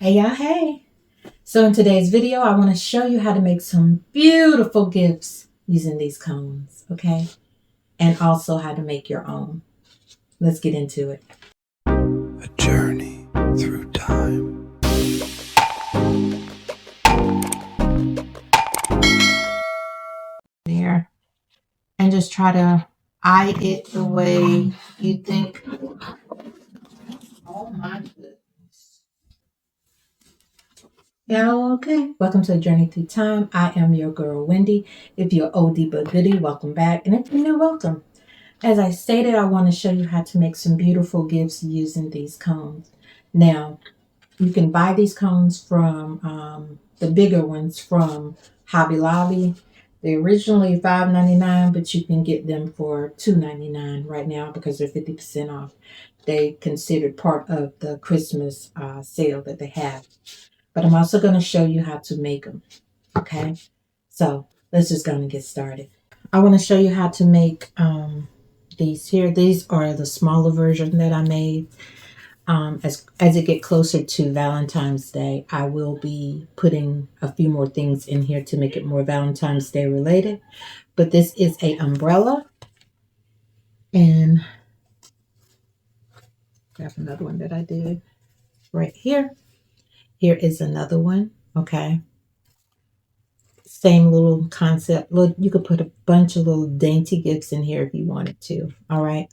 Hey y'all, hey. So in today's video, I want to show you how to make some beautiful gifts using these cones, okay? And also how to make your own. Let's get into it. A journey through time. There. And just try to eye it the way you think. Oh my goodness. Yeah, okay. Welcome to a Journey Through Time. I am your girl, Wendy. If you're oldie but goodie, welcome back. And if you're new, welcome. As I stated, I want to show you how to make some beautiful gifts using these cones. Now, you can buy these cones from the bigger ones from Hobby Lobby. They're originally $5.99, but you can get them for $2.99 right now because they're 50% off. They considered part of the Christmas sale that they have. But I'm also going to show you how to make them. Okay, so let's just go and get started. I want to show you how to make these here. These are the smaller version that I made. As it get closer to Valentine's Day, I will be putting a few more things in here to make it more Valentine's Day related. But this is a umbrella, and grab another one that I did right here. Here is another one. Okay, same little concept. Look, you could put a bunch of little dainty gifts in here if you wanted to. All right.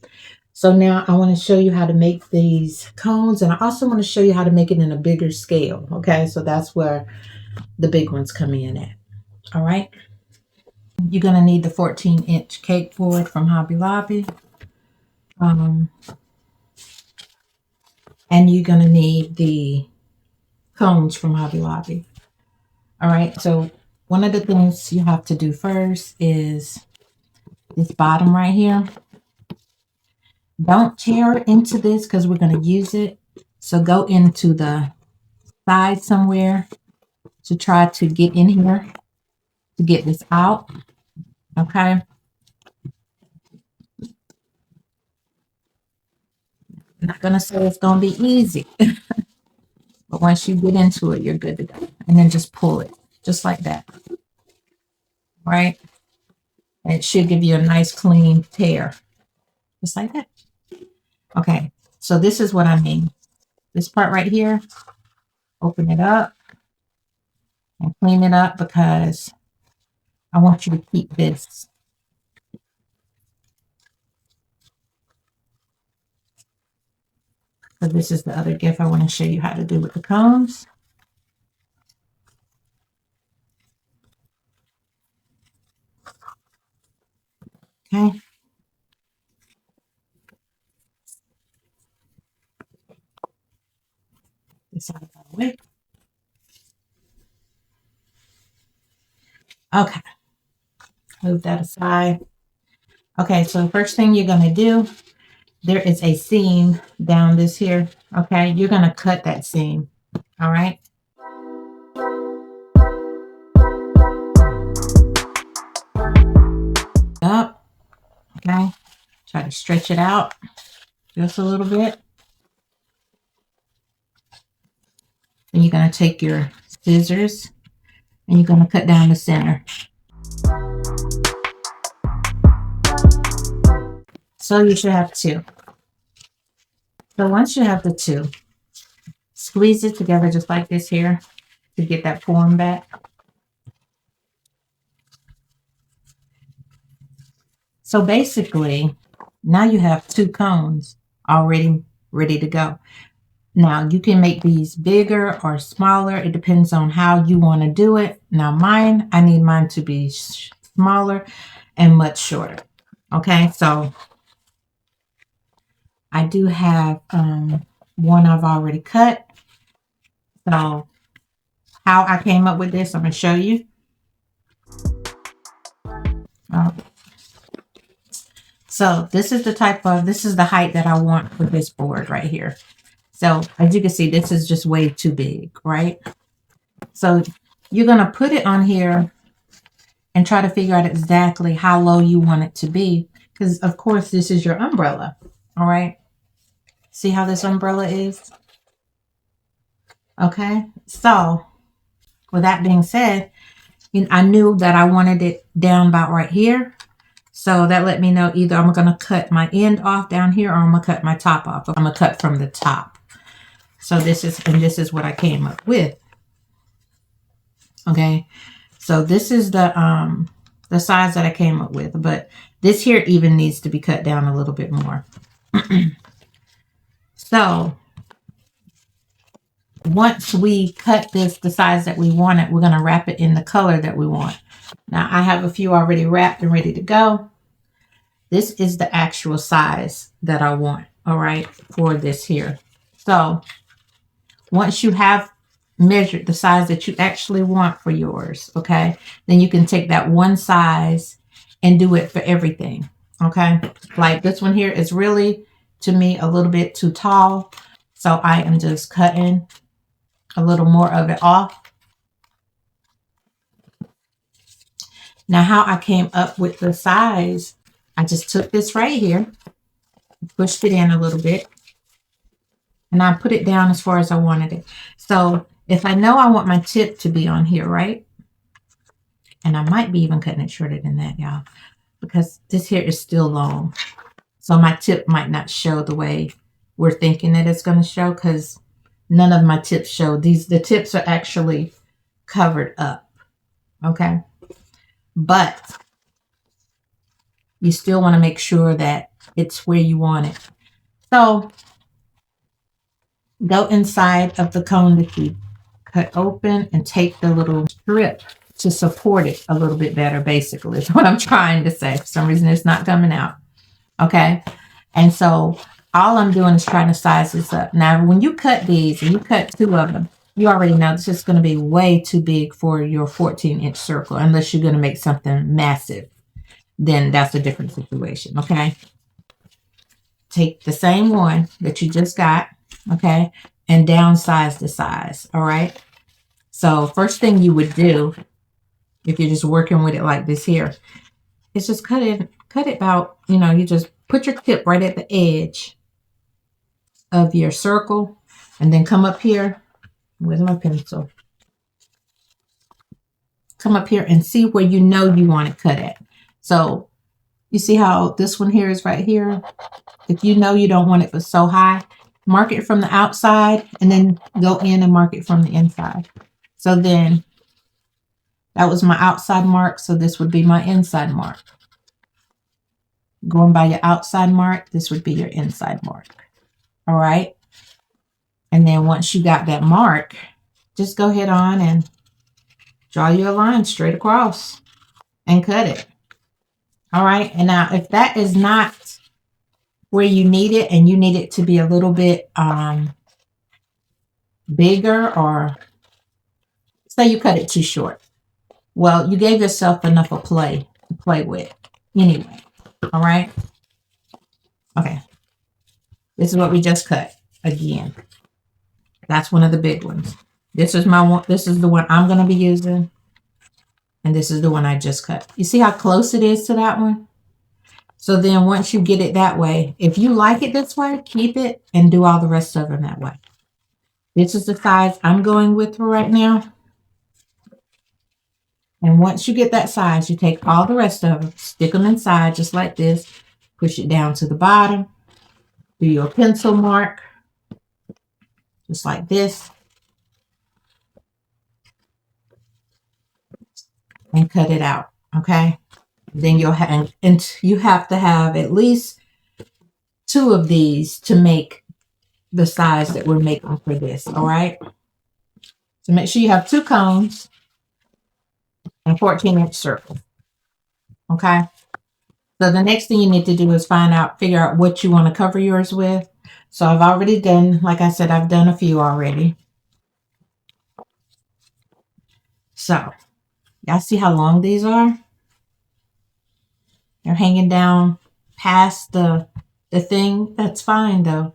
So now I want to show you how to make these cones, and I also want to show you how to make it in a bigger scale. Okay, so that's where the big ones come in at. All right. You're going to need the 14-inch cake board from Hobby Lobby. And you're going to need the cones from Hobby Lobby. All right. So one of the things you have to do first is this bottom right here. Don't tear into this because we're going to use it. So go into the side somewhere to try to get in here to get this out. Okay. I'm not going to say it's going to be easy. But once you get into it, you're good to go. And then just pull it just like that. Right? And it should give you a nice clean tear. Just like that. Okay. So this is what I mean. This part right here, open it up and clean it up because I want you to keep this. So this is the other gift I want to show you how to do with the cones. Okay. This out of the way. Okay. Move that aside. Okay, so the first thing you're going to do, there is a seam down this here. Okay, you're going to cut that seam. All right. Up. Okay. Try to stretch it out just a little bit. Then you're going to take your scissors and you're going to cut down the center. So you should have two. So once you have the two, squeeze it together just like this here to get that form back. So basically, now you have two cones already ready to go. Now you can make these bigger or smaller. It depends on how you want to do it. Now I need mine to be smaller and much shorter. Okay, so I do have one I've already cut. So how I came up with this, I'm going to show you. So this is the height that I want for this board right here. So as you can see, this is just way too big, right? So you're going to put it on here and try to figure out exactly how low you want it to be. Because of course, this is your umbrella. All right. See how this umbrella is? Okay, so with that being said, I knew that I wanted it down about right here. So that let me know either I'm going to cut my end off down here or I'm going to cut my top off. I'm going to cut from the top. So this is what I came up with. Okay. So this is the size that I came up with, but this here even needs to be cut down a little bit more. So once we cut this the size that we want it, we're going to wrap it in the color that we want. Now I have a few already wrapped and ready to go. This is the actual size that I want, all right, for this here. So once you have measured the size that you actually want for yours, okay, then you can take that one size and do it for everything, okay? Like this one here is really, to me, a little bit too tall. So I am just cutting a little more of it off. Now how I came up with the size, I just took this right here, pushed it in a little bit, and I put it down as far as I wanted it. So if I know I want my tip to be on here, right? And I might be even cutting it shorter than that, y'all, because this here is still long. So my tip might not show the way we're thinking that it's going to show, because none of my tips show. The tips are actually covered up, okay? But you still want to make sure that it's where you want it. So go inside of the cone that you cut open and take the little strip to support it a little bit better, basically, is what I'm trying to say. For some reason, it's not coming out. Okay. And so all I'm doing is trying to size this up. Now, when you cut these and you cut 2 of them, you already know this is going to be way too big for your 14-inch circle, unless you're going to make something massive. Then that's a different situation. Okay. Take the same one that you just got, okay, and downsize the size, all right? So first thing you would do, if you're just working with it like this here, is just cut it about, you just put your tip right at the edge of your circle, and then come up here. Where's my pencil? Come up here and see where you want it cut at. So you see how this one here is right here? If you know you don't want it so high, mark it from the outside and then go in and mark it from the inside. So then that was my outside mark. So this would be my inside mark. Going by your outside mark, this would be your inside mark. All right. And then once you got that mark, just go ahead on and draw your line straight across and cut it. All right. And now if that is not where you need it and you need it to be a little bit bigger, or say you cut it too short, well, you gave yourself enough of play to play with anyway. All right. Okay. This is what we just cut again. That's one of the big ones. This is my one. This is the one I'm going to be using. And this is the one I just cut. You see how close it is to that one? So then once you get it that way, if you like it this way, keep it and do all the rest of them that way. This is the size I'm going with for right now. And once you get that size, you take all the rest of them, stick them inside just like this, push it down to the bottom, do your pencil mark, just like this, and cut it out, okay? Then you'll have, and you have to have at least 2 of these to make the size that we're making for this, all right? So make sure you have 2 cones and 14-inch circle, okay? So the next thing you need to do is figure out what you want to cover yours with. So I've already done, like I said, I've done a few already. So y'all see how long these are? They're hanging down past the thing. That's fine though.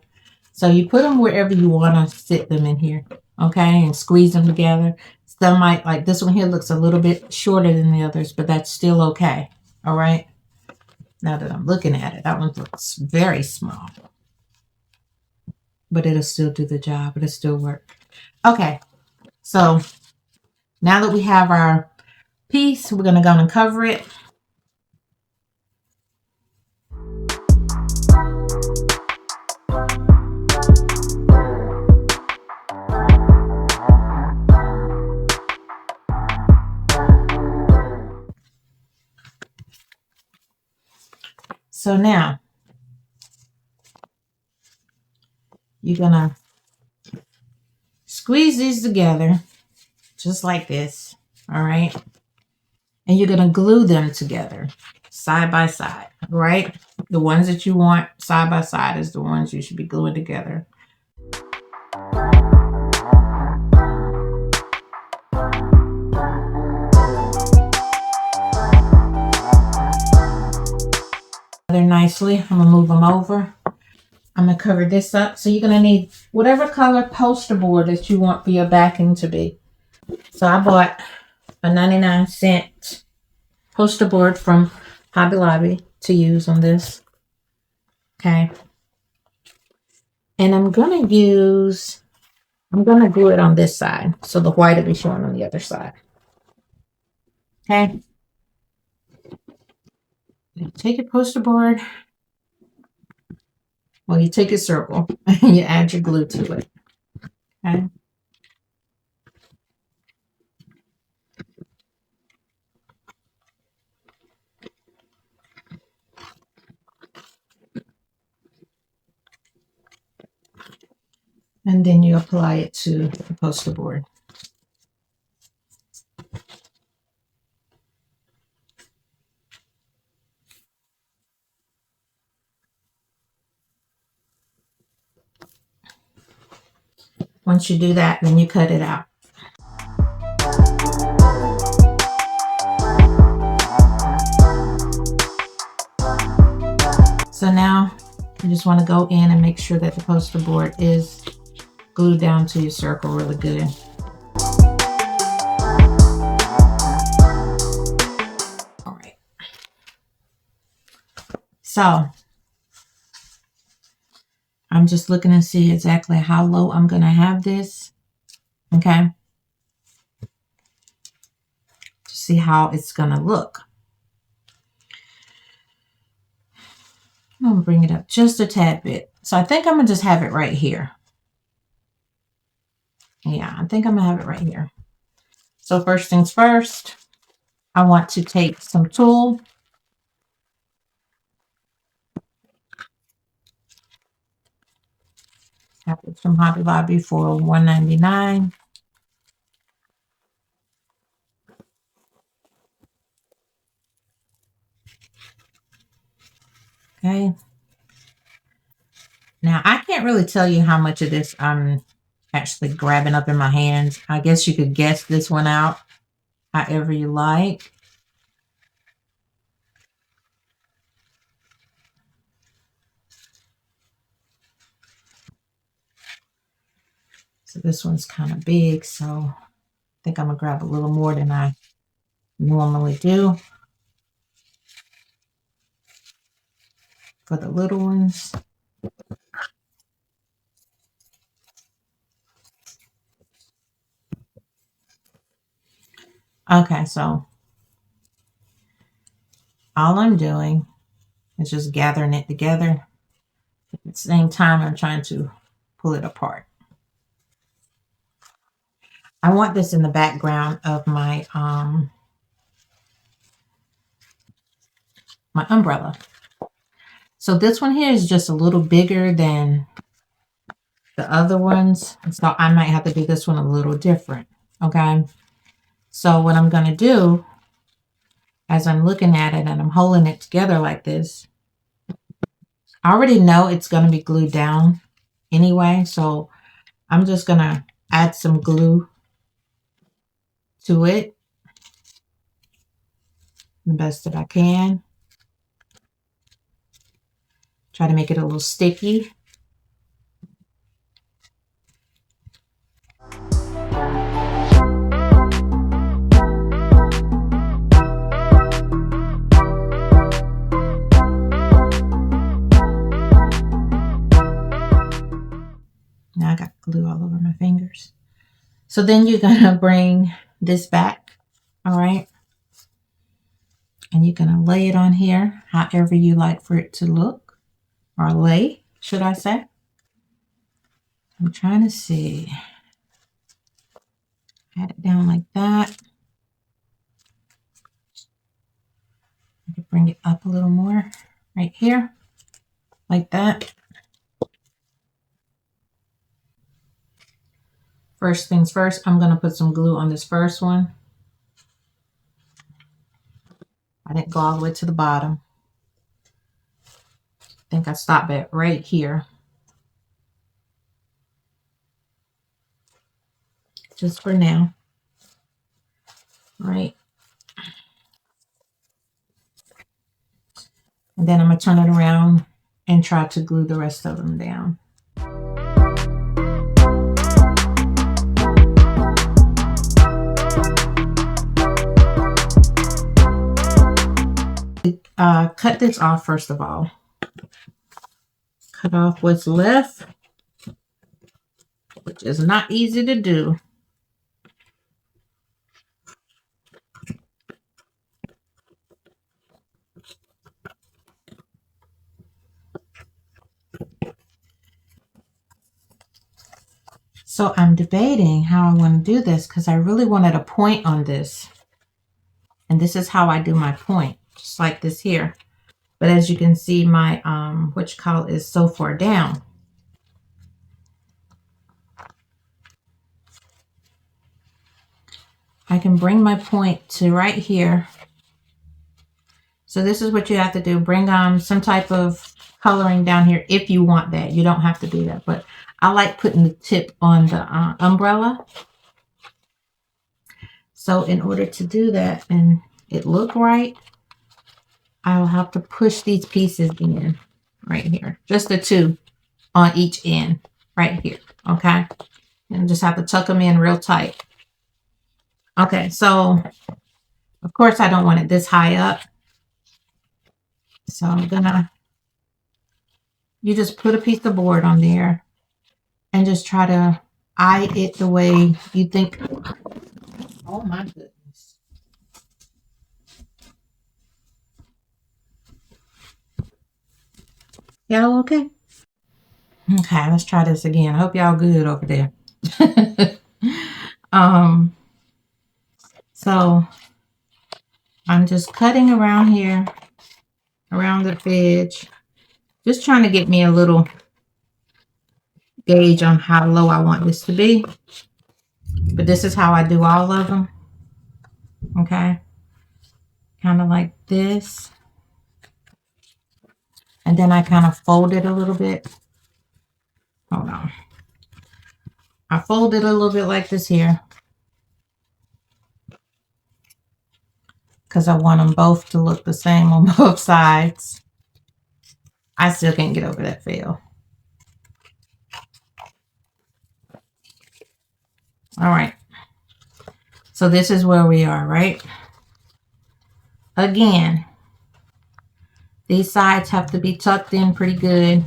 So you put them wherever you want to sit them in here, okay? And squeeze them together. Some might, like this one here looks a little bit shorter than the others, but that's still okay, all right? Now that I'm looking at it, that one looks very small. But it'll still do the job. It'll still work. Okay, so now that we have our piece, we're going to go and cover it. So now you're going to squeeze these together just like this. All right. And you're going to glue them together side by side, right? The ones that you want side by side is the ones you should be gluing together. Nicely. I'm going to move them over. I'm going to cover this up. So you're going to need whatever color poster board that you want for your backing to be. So I bought a 99-cent poster board from Hobby Lobby to use on this. Okay. And I'm going to glue it on this side. So the white will be showing on the other side. Okay. Take your poster board. Well, you take a circle and you add your glue to it. Okay. And then you apply it to the poster board. Once you do that, then you cut it out. So now you just want to go in and make sure that the poster board is glued down to your circle really good. All right. So I'm just looking to see exactly how low I'm going to have this. Okay. To see how it's going to look. I'm going to bring it up just a tad bit. So I think I'm going to just have it right here. Yeah, I think I'm going to have it right here. So first things first, I want to take some tulle. Have it from Hobby Lobby for $1.99. Okay. Now, I can't really tell you how much of this I'm actually grabbing up in my hands. I guess you could guess this one out however you like. So this one's kind of big, so I think I'm going to grab a little more than I normally do for the little ones. Okay, so all I'm doing is just gathering it together. At the same time, I'm trying to pull it apart. I want this in the background of my my umbrella. So this one here is just a little bigger than the other ones. So I might have to do this one a little different. Okay. So what I'm going to do, as I'm looking at it and I'm holding it together like this, I already know it's going to be glued down anyway. So I'm just going to add some glue to it the best that I can. Try to make it a little sticky. Now I got glue all over my fingers. So then you're going to bring this back, all right? And you're going to lay it on here however you like for it to look, or lay, should I say. I'm trying to see. Add it down like that. I can bring it up a little more right here, like that. First things first, I'm going to put some glue on this first one. I didn't go all the way to the bottom. I think I stopped at right here. Just for now. Right. And then I'm going to turn it around and try to glue the rest of them down. Cut this off first of all. Cut off what's left, which is not easy to do. So I'm debating how I want to do this because I really wanted a point on this. And this is how I do my point, just like this here. But as you can see, my is so far down. I can bring my point to right here. So this is what you have to do. Bring some type of coloring down here if you want that. You don't have to do that. But I like putting the tip on the umbrella. So in order to do that and it look right, I'll have to push these pieces in right here. Just the two on each end right here. Okay. And just have to tuck them in real tight. Okay. So of course I don't want it this high up. So I'm gonna, you just put a piece of board on there and just try to eye it the way you think. Oh my goodness. Y'all okay? Okay, let's try this again. I hope y'all good over there. So I'm just cutting around here, around the edge, just trying to get me a little gauge on how low I want this to be. But this is how I do all of them. Okay. Kind of like this. And then I kind of fold it a little bit. Hold on. I fold it a little bit like this here. Because I want them both to look the same on both sides. I still can't get over that fail. All right. So this is where we are, right? Again, these sides have to be tucked in pretty good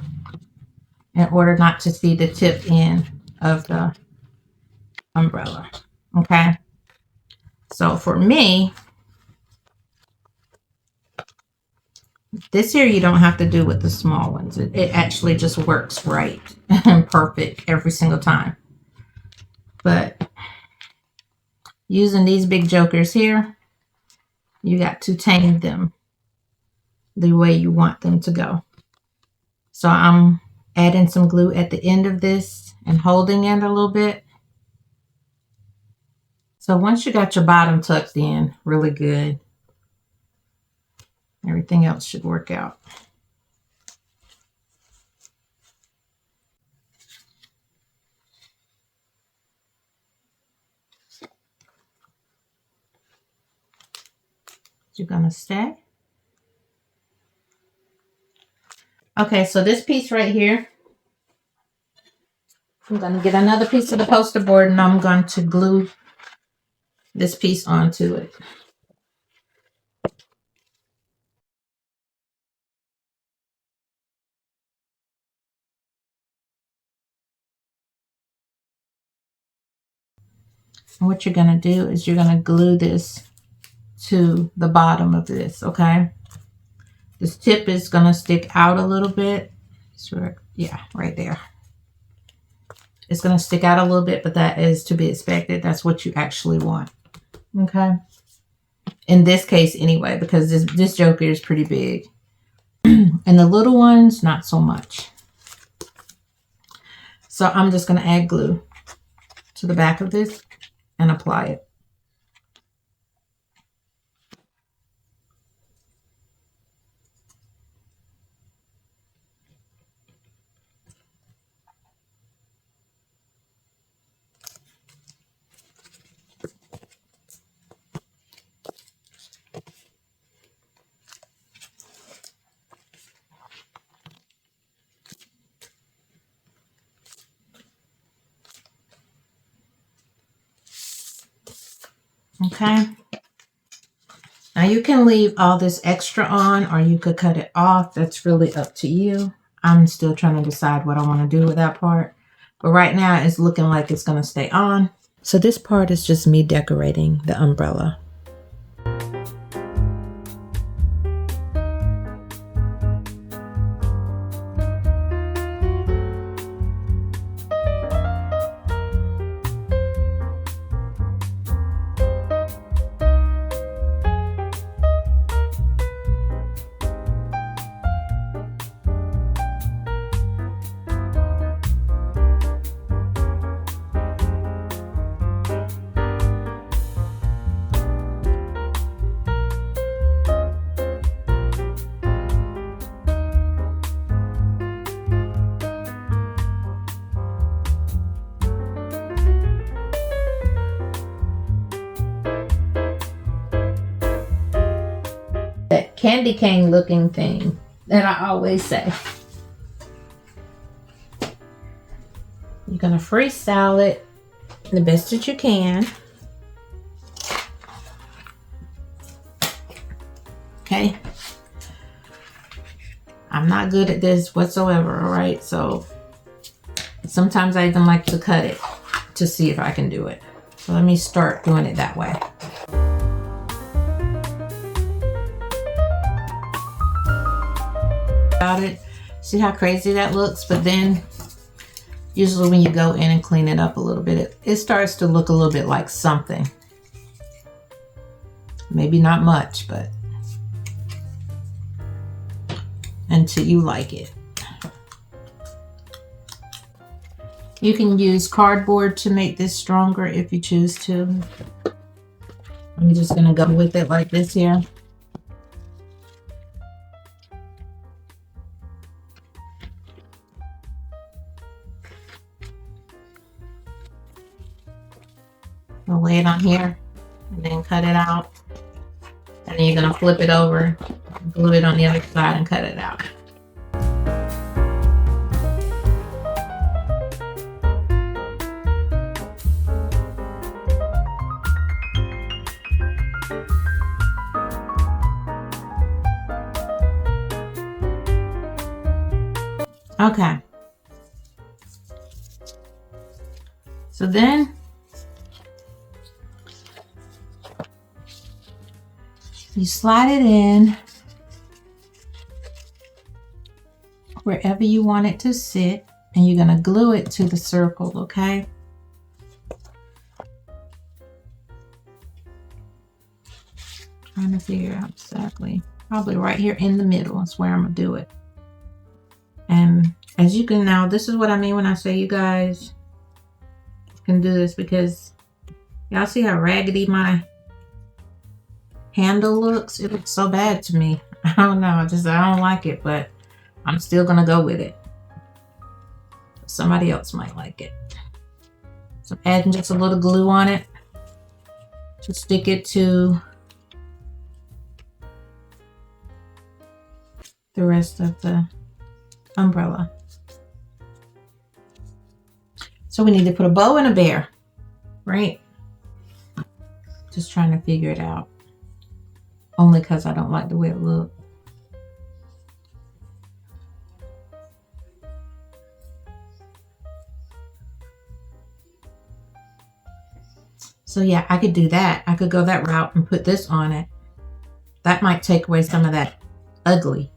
in order not to see the tip end of the umbrella. Okay. So for me, this here you don't have to do with the small ones. It actually just works right and perfect every single time. But using these big jokers here, you got to tame them the way you want them to go. So I'm adding some glue at the end of this and holding it a little bit. So once you got your bottom tucked in really good, everything else should work out. You're gonna stay. Okay, so this piece right here, I'm gonna get another piece of the poster board and I'm going to glue this piece onto it. And what you're going to do is you're going to glue this to the bottom of this, okay? This tip is going to stick out a little bit. So, yeah, right there. It's going to stick out a little bit, but that is to be expected. That's what you actually want, okay? In this case anyway, because this joker is pretty big. And the little ones, not so much. So I'm just going to add glue to the back of this and apply it. Okay. Now you can leave all this extra on or you could cut it off. That's really up to you. I'm still trying to decide what I want to do with that part. But right now it's looking like it's going to stay on. So this part is just me decorating the umbrella. That candy cane looking thing that I always say. You're going to freestyle it the best that you can. Okay. I'm not good at this whatsoever, all right? So sometimes I even like to cut it to see if I can do it. So let me start doing it that way. About it. See how crazy that looks? But then usually when you go in and clean it up a little bit, it starts to look a little bit like something. Maybe not much, but until you like it. You can use cardboard to make this stronger if you choose to. I'm just gonna go with it like this here. I'll lay it on here and then cut it out. And then you're gonna flip it over, glue it on the other side and cut it out. Okay. So then you slide it in wherever you want it to sit, and you're going to glue it to the circle, okay? Trying to figure out exactly. Probably right here in the middle is where I'm going to do it. And as you can now, this is what I mean when I say you guys can do this, because y'all see how raggedy my handle looks? It looks so bad to me. I don't know. I don't like it, but I'm still gonna go with it. Somebody else might like it. So I'm adding just a little glue on it to stick it to the rest of the umbrella. So we need to put a bow and a bear, right? Just trying to figure it out. Only because I don't like the way it looks. So yeah, I could do that. I could go that route and put this on it. That might take away some of that ugly.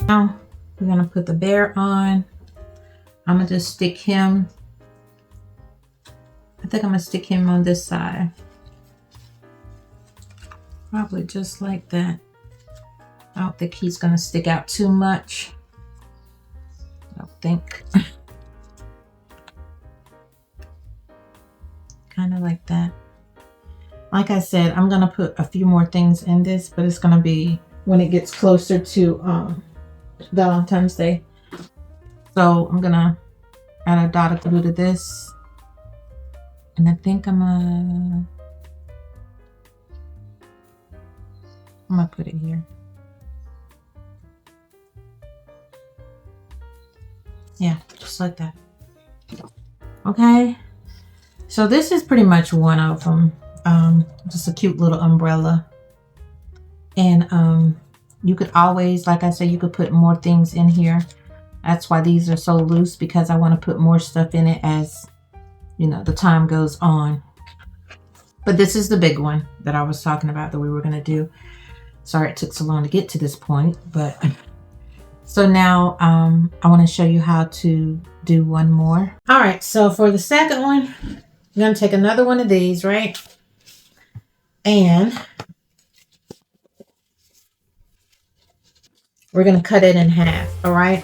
Now we're gonna put the bear on. I'm gonna just stick him. I think I'm gonna stick him on this side. Probably just like that. I don't think he's gonna stick out too much. I don't think. Kind of like that. Like I said, I'm gonna put a few more things in this, but it's gonna be when it gets closer to Valentine's Day. So I'm gonna add a dot of glue to this, and I think I'm gonna put it here. Yeah, just like that. Okay, so this is pretty much one of them. Just a cute little umbrella, and you could always, like I said, you could put more things in here. That's why these are so loose, because I want to put more stuff in it as, you know, the time goes on. But this is the big one that I was talking about that we were going to do. Sorry it took so long to get to this point, but so now I want to show you how to do one more. All right, so for the second one, I'm going to take another one of these, right? And we're going to cut it in half, all right?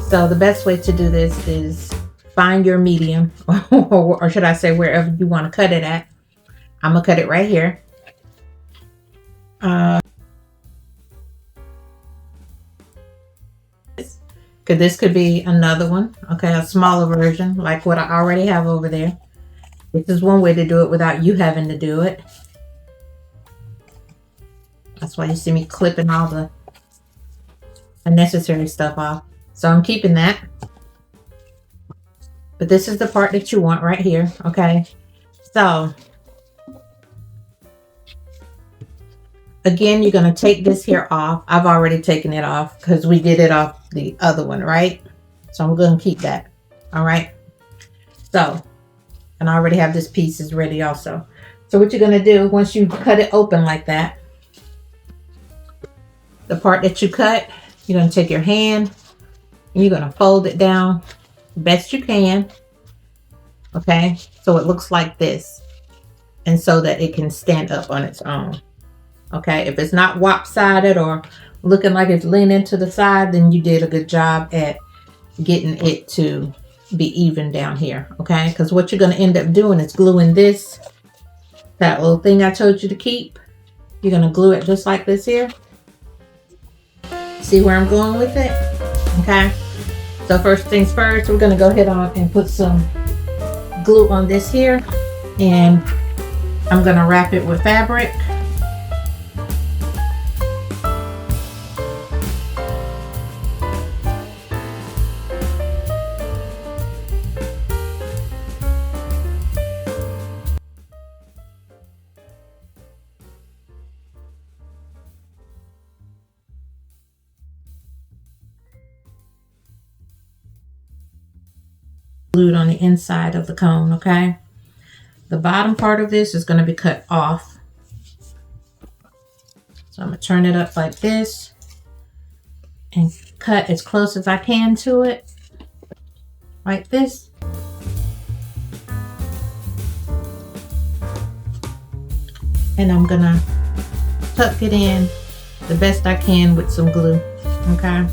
So the best way to do this is find your medium, or should I say wherever you want to cut it at. I'm going to cut it right here. This could be another one, okay, a smaller version like what I already have over there. This is one way to do it without you having to do it. That's why you see me clipping all the unnecessary stuff off. So I'm keeping that. But this is the part that you want right here, okay? So again, you're going to take this here off. I've already taken it off because we did it off the other one, right? So I'm going to keep that. All right. So, and I already have this piece is ready also. So what you're going to do, once you cut it open like that, the part that you cut, you're going to take your hand and you're going to fold it down best you can. Okay. So it looks like this, and so that it can stand up on its own. Okay, if it's not lopsided or looking like it's leaning to the side, then you did a good job at getting it to be even down here. Okay, because what you're going to end up doing is gluing this, that little thing I told you to keep. You're going to glue it just like this here. See where I'm going with it? Okay, so first things first, we're going to go ahead on and put some glue on this here, and I'm going to wrap it with fabric. Glued on the inside of the cone, okay? The bottom part of this is going to be cut off. So I'm going to turn it up like this and cut as close as I can to it, like this. And I'm going to tuck it in the best I can with some glue, okay?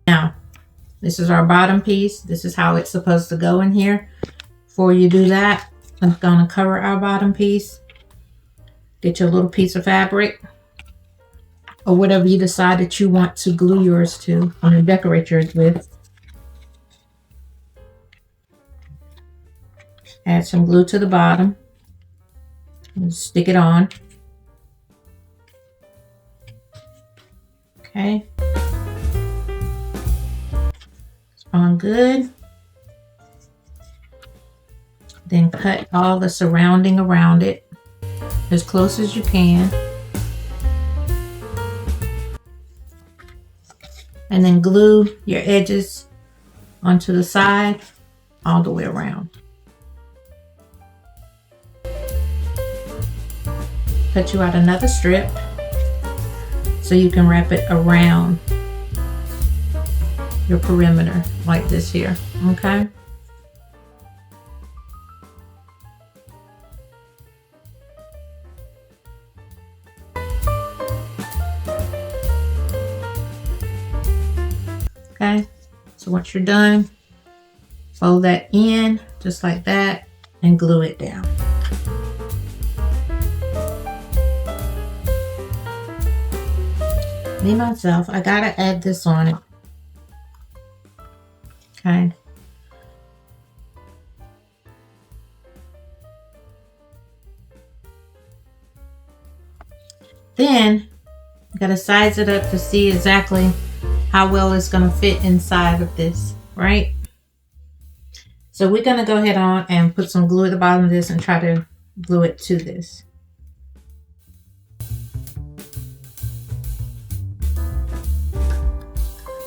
Now, this is our bottom piece. This is how it's supposed to go in here. Before you do that, I'm going to cover our bottom piece. Get your little piece of fabric or whatever you decide that you want to glue yours to, or decorate yours with. Add some glue to the bottom. And stick it on. Okay. It's on good. Then cut all the surrounding around it as close as you can. And then glue your edges onto the side all the way around. Cut you out another strip so you can wrap it around your perimeter like this here, okay? Okay, so once you're done, fold that in just like that and glue it down. Me myself, I gotta add this on it. Okay. Then you gotta size it up to see exactly how well it's gonna fit inside of this, right? So we're gonna go ahead on and put some glue at the bottom of this and try to glue it to this.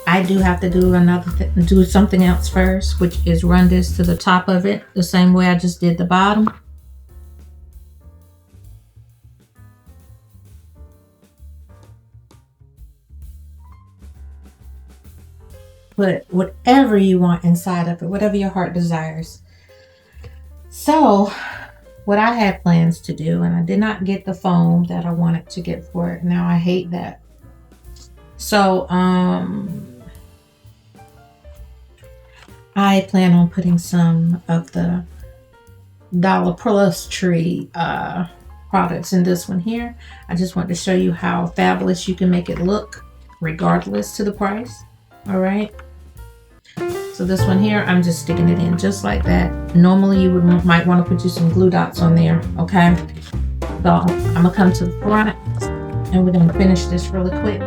I do have to do something else first, which is run this to the top of it the same way I just did the bottom. Put whatever you want inside of it, whatever your heart desires. So what I had plans to do, and I did not get the foam that I wanted to get for it. Now I hate that. So I plan on putting some of the Dollar Plus Tree products in this one here. I just want to show you how fabulous you can make it look regardless to the price. All right, so this one here, I'm just sticking it in just like that. Normally you might want to put you some glue dots on there. Okay, so I'm gonna come to the front and we're gonna finish this really quick.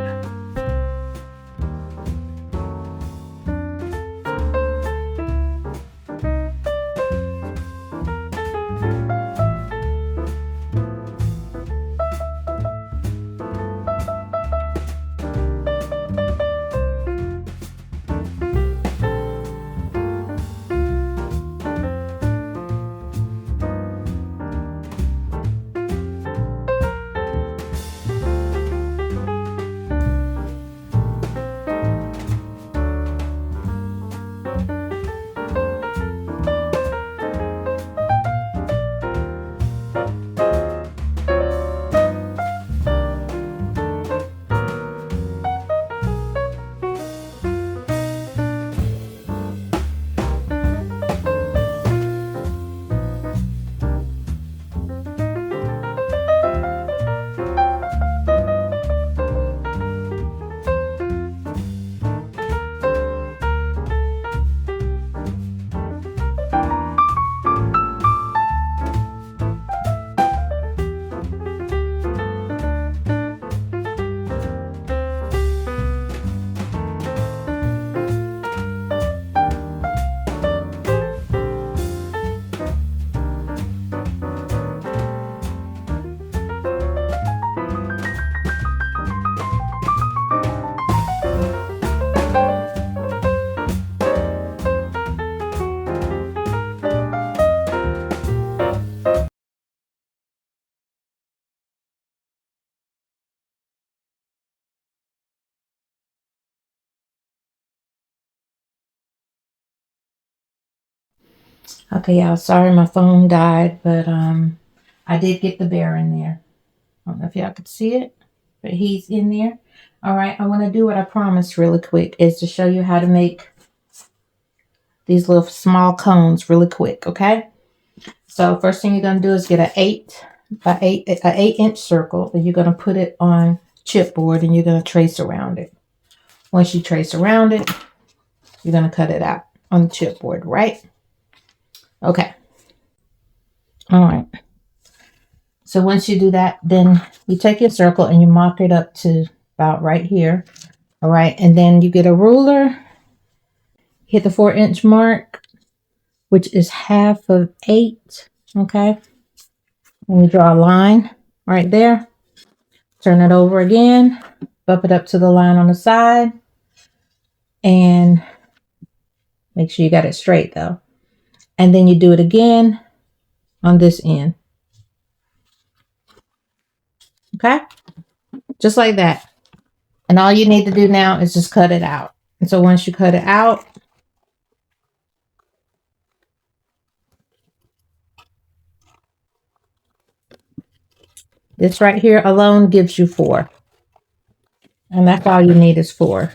Okay, y'all, sorry my phone died, but I did get the bear in there. I don't know if y'all could see it, but he's in there. All right, I want to do what I promised really quick, is to show you how to make these little small cones really quick, okay? So first thing you're going to do is get an 8-inch circle, and you're going to put it on chipboard, and you're going to trace around it. Once you trace around it, you're going to cut it out on the chipboard, right? Okay. All right. So once you do that, then you take your circle and you mark it up to about right here. All right. And then you get a ruler, hit the 4-inch mark, which is 1/2 Okay. And you draw a line right there. Turn it over again. Bump it up to the line on the side. And make sure you got it straight though. And then you do it again on this end. Okay. Just like that. And all you need to do now is just cut it out. And so once you cut it out, this right here alone gives you 4. And that's all you need is 4.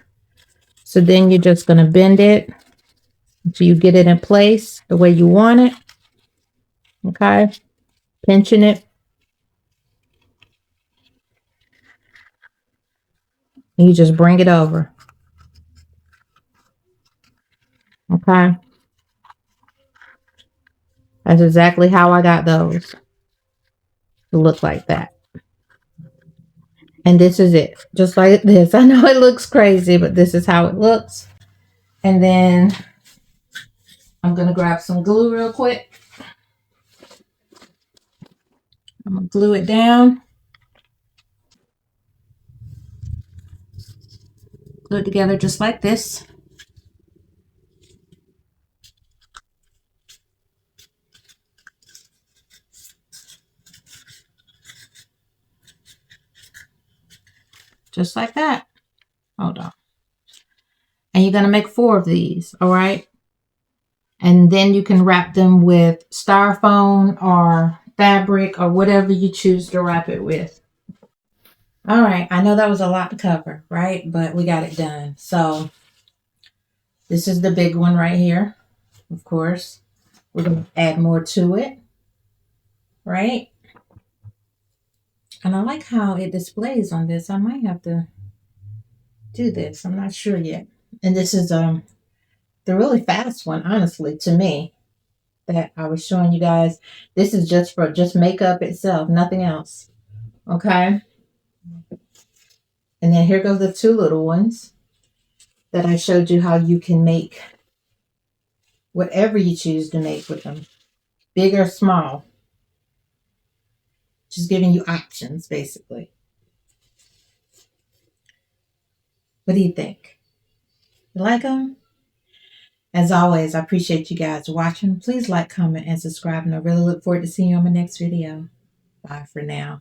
So then you're just going to bend it until you get it in place the way you want it. Okay. Pinching it. And you just bring it over. Okay. That's exactly how I got those to look like that. And this is it. Just like this. I know it looks crazy, but this is how it looks. And then I'm going to grab some glue real quick. I'm going to glue it down. Glue it together just like this. Just like that. Hold on. And you're going to make 4 of these, all right? And then you can wrap them with styrofoam or fabric or whatever you choose to wrap it with. All right, I know that was a lot to cover, right? But we got it done. So this is the big one right here, of course. We're going to add more to it, right? And I like how it displays on this. I might have to do this. I'm not sure yet. And this is the really fast one, honestly, to me, that I was showing you guys. This is just for just makeup itself, nothing else. Okay. And then here goes the 2 little ones that I showed you how you can make whatever you choose to make with them. Big or small. Just giving you options, basically. What do you think? You like them? As always, I appreciate you guys watching. Please like, comment, and subscribe. And I really look forward to seeing you on my next video. Bye for now.